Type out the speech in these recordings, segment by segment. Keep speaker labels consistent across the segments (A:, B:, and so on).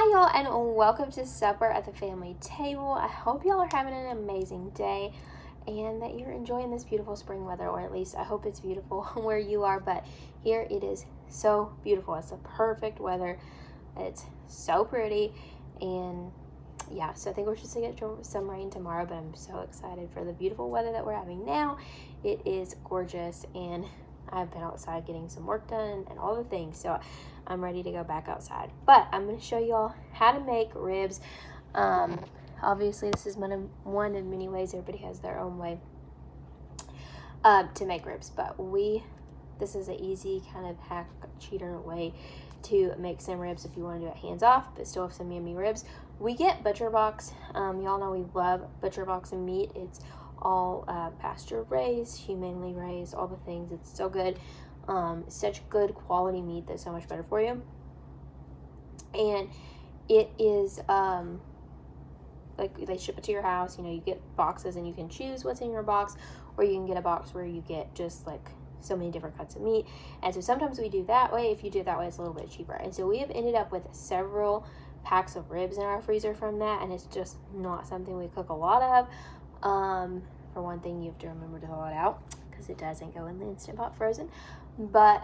A: Hi y'all, and welcome to Supper at the Family Table. I hope y'all are having an amazing day and that you're enjoying this beautiful spring weather, or at least I hope it's beautiful where you are, but here it is so beautiful. It's the perfect weather. It's so pretty, and yeah, so I think we're just gonna get some rain tomorrow, but I'm so excited for the beautiful weather that we're having now. It is gorgeous, and I've been outside getting some work done and all the things, so I'm ready to go back outside. But I'm going to show y'all how to make ribs. Obviously, this is one of many ways. Everybody has their own way to make ribs, but this is an easy kind of hack cheater way to make some ribs if you want to do it hands off but still have some yummy ribs. We get Butcher Box. Y'all know we love Butcher Box and meat. It's all pasture raised, humanely raised, all the things. It's so good. Such good quality meat that's so much better for you. And it is like they ship it to your house. You know, you get boxes and you can choose what's in your box, or you can get a box where you get just like so many different cuts of meat. And so sometimes we do that way. If you do it that way, it's a little bit cheaper. And so we have ended up with several packs of ribs in our freezer from that, and it's just not something we cook a lot of. For one thing, you have to remember to thaw it out because it doesn't go in the Instant Pot frozen. But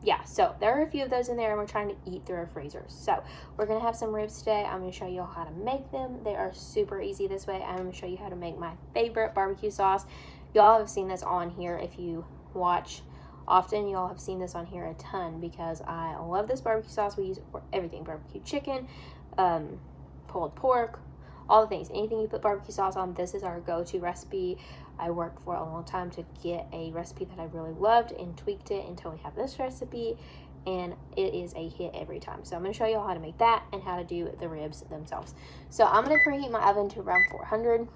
A: yeah, so there are a few of those in there, and we're trying to eat through our freezers. So we're gonna have some ribs today. I'm gonna show you how to make them. They are super easy this way. I'm gonna show you how to make my favorite barbecue sauce. Y'all have seen this on here. If you watch often, y'all have seen this on here a ton because I love this barbecue sauce. We use it for everything: barbecue chicken, pulled pork, all the things. Anything you put barbecue sauce on, this is our go-to recipe. I worked for a long time to get a recipe that I really loved and tweaked it until we have this recipe, and it is a hit every time. So I'm going to show you all how to make that and how to do the ribs themselves. So I'm going to preheat my oven to around 400,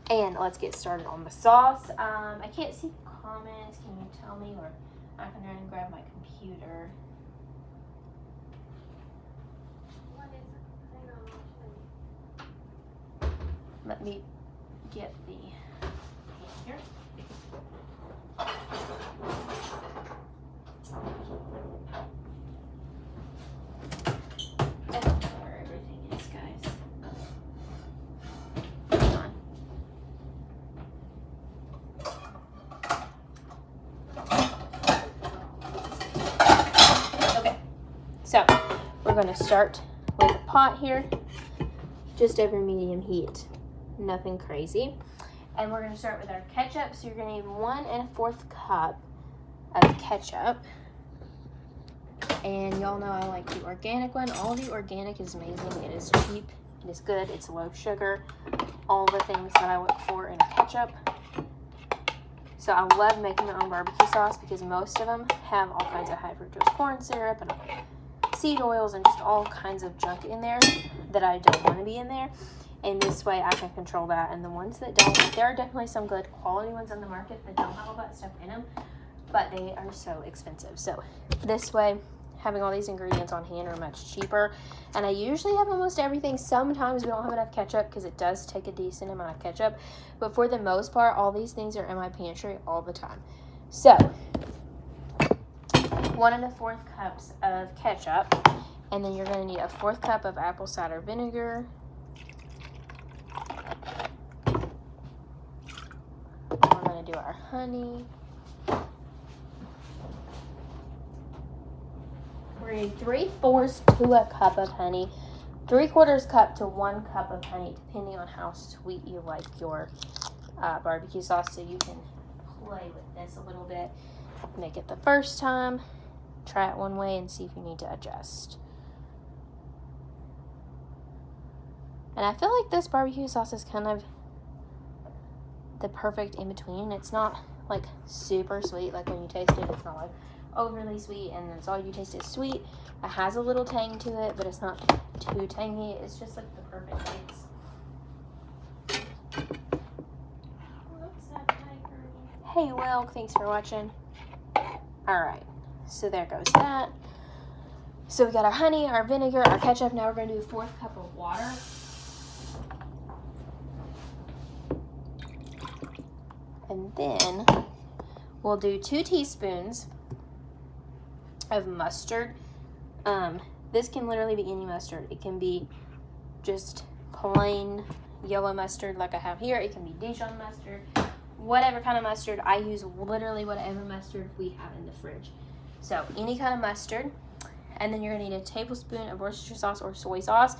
A: and let's get started on the sauce. I can't see the comments. Can you tell me, or I can run and grab my computer. Let me get the pan here. I don't know where everything is, guys. Come on. Okay, so we're going to start with a pot here, just over medium heat. Nothing crazy. And we're going to start with our ketchup. So you're going to need 1 1/4 cup of ketchup. And y'all know I like the organic one. All the organic is amazing. It is cheap. It is good. It's low sugar. All the things that I look for in a ketchup. So I love making my own barbecue sauce because most of them have all kinds of high fructose corn syrup and seed oils and just all kinds of junk in there that I don't want to be in there. And this way I can control that. And the ones that don't, there are definitely some good quality ones on the market that don't have all that stuff in them, but they are so expensive. So this way, having all these ingredients on hand are much cheaper. And I usually have almost everything. Sometimes we don't have enough ketchup because it does take a decent amount of ketchup. But for the most part, all these things are in my pantry all the time. So 1 1/4 cups of ketchup. And then you're going to need a 1/4 cup of apple cider vinegar. We're going to do our honey. We're going to do 3/4 to a cup of honey, 3/4 cup to 1 cup of honey, depending on how sweet you like your barbecue sauce. So you can play with this a little bit. Make it the first time. Try it one way and see if you need to adjust. And I feel like this barbecue sauce is kind of the perfect in between. It's not like super sweet, like when you taste it, it's not like overly sweet and that's all you taste is sweet. It has a little tang to it, but it's not too tangy. It's just like the perfect mix. Hey, Will, thanks for watching. Alright, so there goes that. So we got our honey, our vinegar, our ketchup. Now we're going to do 1/4 cup of water. And then we'll do 2 teaspoons of mustard. this can literally be any mustard. It can be just plain yellow mustard like I have here. It can be Dijon mustard, whatever kind of mustard. I use literally whatever mustard we have in the fridge. So any kind of mustard. And then you're gonna need a tablespoon of Worcestershire sauce or soy sauce.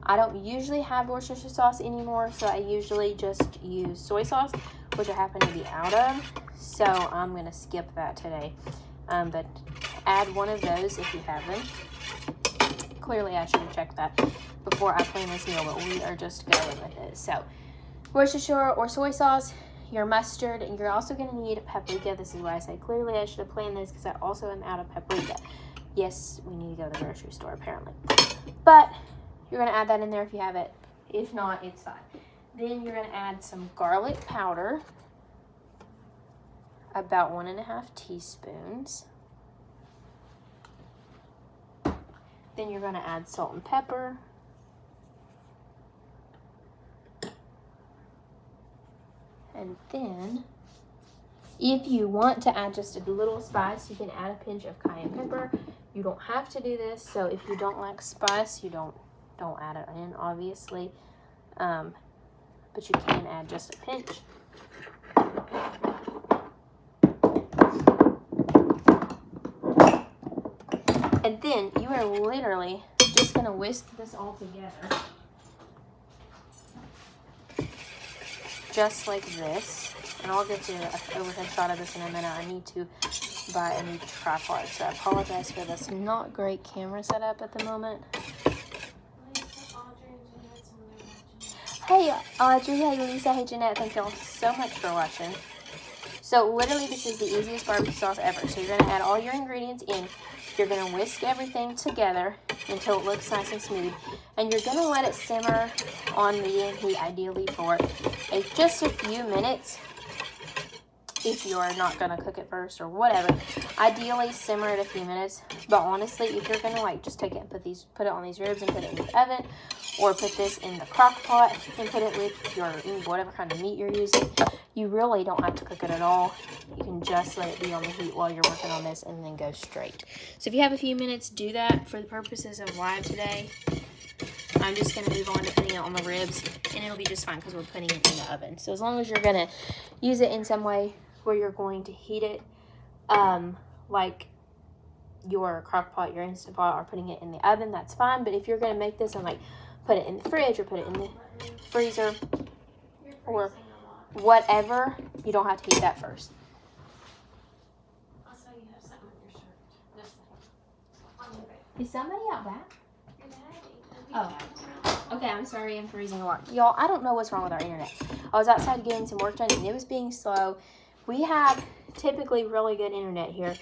A: I don't usually have Worcestershire sauce anymore, so I usually just use soy sauce, which I happen to be out of. So I'm gonna skip that today. But add one of those if you have them. Clearly I should have checked that before I plan this meal, but we are just going with it. So Worcestershire or soy sauce, your mustard, and you're also gonna need paprika. This is why I say clearly I should have planned this, because I also am out of paprika. Yes, we need to go to the grocery store apparently. But you're gonna add that in there if you have it. If not, it's fine. Then you're gonna add some garlic powder, about 1.5 teaspoons. Then you're gonna add salt and pepper. And then, if you want to add just a little spice, you can add a pinch of cayenne pepper. You don't have to do this, so if you don't like spice, you don't add it in, obviously. But you can add just a pinch. And then you are literally just gonna whisk this all together. Just like this. And I'll get to an overhead shot of this in a minute. I need to buy a new tripod, so I apologize for this not great camera setup at the moment. Hey Audrey, hey Lisa, hey Jeanette, thank y'all so much for watching. So literally this is the easiest barbecue sauce ever. So you're gonna add all your ingredients in. You're gonna whisk everything together until it looks nice and smooth. And you're gonna let it simmer on medium heat, ideally for just a few minutes. If you're not gonna cook it first or whatever, ideally simmer it a few minutes. But honestly, if you're gonna like just take it and put it on these ribs and put it in the oven, or put this in the crock pot and put it with your whatever kind of meat you're using, you really don't have to cook it at all. You can just let it be on the heat while you're working on this and then go straight. So if you have a few minutes, do that for the purposes of live today. I'm just going to move on to putting it on the ribs, and it'll be just fine because we're putting it in the oven. So as long as you're going to use it in some way where you're going to heat it, like your crock pot, your Instant Pot, or putting it in the oven, that's fine. But if you're going to make this and like put it in the fridge or put it in the freezer or whatever, you don't have to heat that first.
B: Also, you have something on your shirt. Just on your back.
A: Is somebody out back?
B: Oh.
A: Okay, I'm sorry, I'm freezing a lot. Y'all, I don't know what's wrong with our internet. I was outside getting some work done and it was being slow. We have typically really good internet here.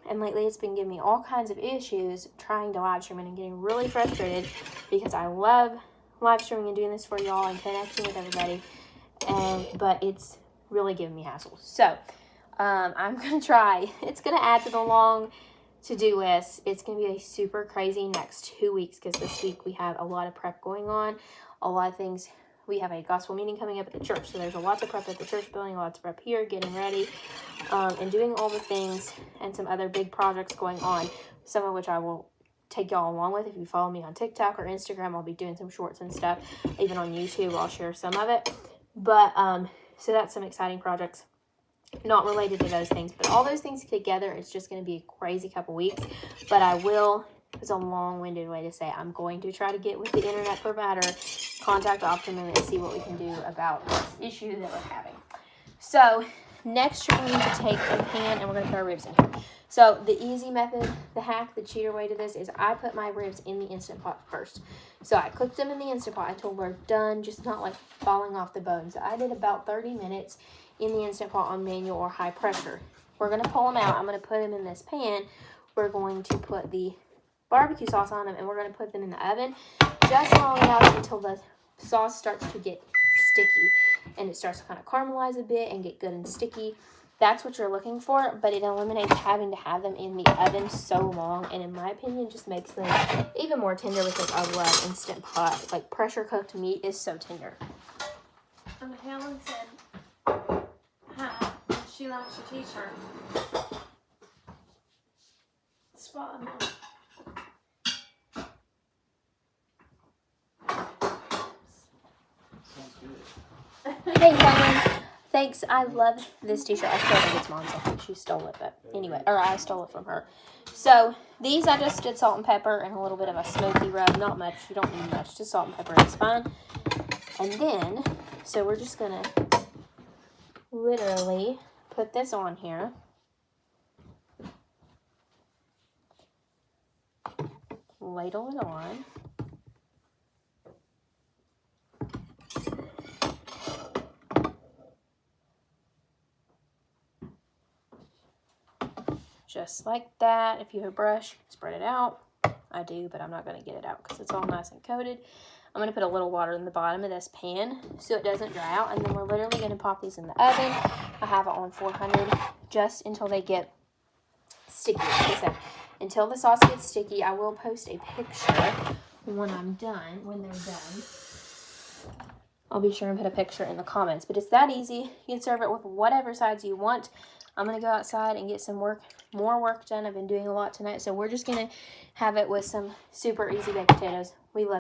A: And lately it's been giving me all kinds of issues trying to live stream, and I'm getting really frustrated because I love live streaming and doing this for y'all and connecting with everybody. But it's really giving me hassles. So, I'm going to try. It's going to add to the long to-do list. It's going to be a super crazy next 2 weeks because this week we have a lot of prep going on, a lot of things. We have a gospel meeting coming up at the church, so there's a lot of prep at the church building, lots of prep here, getting ready, and doing all the things, and some other big projects going on, some of which I will take y'all along with. If you follow me on TikTok or Instagram, I'll be doing some shorts and stuff. Even on YouTube, I'll share some of it. But, so that's some exciting projects. Not related to those things, but all those things together, it's just going to be a crazy couple weeks. But I will, it's a long-winded way to say, I'm going to try to get with the internet provider, contact Optimum, and see what we can do about this issue that we're having. So next you're going to take a pan and we're going to put our ribs in here. So the easy method, the hack, the cheater way to this is I put my ribs in the Instant Pot first. So I cooked them in the Instant Pot until they're done, just not like falling off the bone. So I did about 30 minutes in the Instant Pot on manual or high pressure. We're going to pull them out. I'm going to put them in this pan. We're going to put the barbecue sauce on them, and we're going to put them in the oven just long enough until the sauce starts to get sticky and it starts to kind of caramelize a bit and get good and sticky. That's what you're looking for, but it eliminates having to have them in the oven so long, and in my opinion just makes them even more tender because I love Instant Pot. Like pressure cooked meat is so tender.
B: Helen said hi, she likes your t-shirt. Spot on.
A: Hey, Helen. Thanks. I love this t-shirt. I still think it's mom's. I think she stole it, but anyway, or I stole it from her. So these I just did salt and pepper and a little bit of a smoky rub. Not much. You don't need much. Just salt and pepper is fine. And then, so we're just gonna literally put this on here. Ladle it on. Just like that. If you have a brush, spread it out. I do, but I'm not going to get it out because it's all nice and coated. I'm going to put a little water in the bottom of this pan so it doesn't dry out. And then we're literally going to pop these in the oven. I have it on 400 just until they get sticky. Like I said, until the sauce gets sticky, I will post a picture when I'm done, when they're done. I'll be sure and put a picture in the comments. But it's that easy. You can serve it with whatever sides you want. I'm going to go outside and get some more work done. I've been doing a lot tonight. So we're just going to have it with some super easy baked potatoes. We love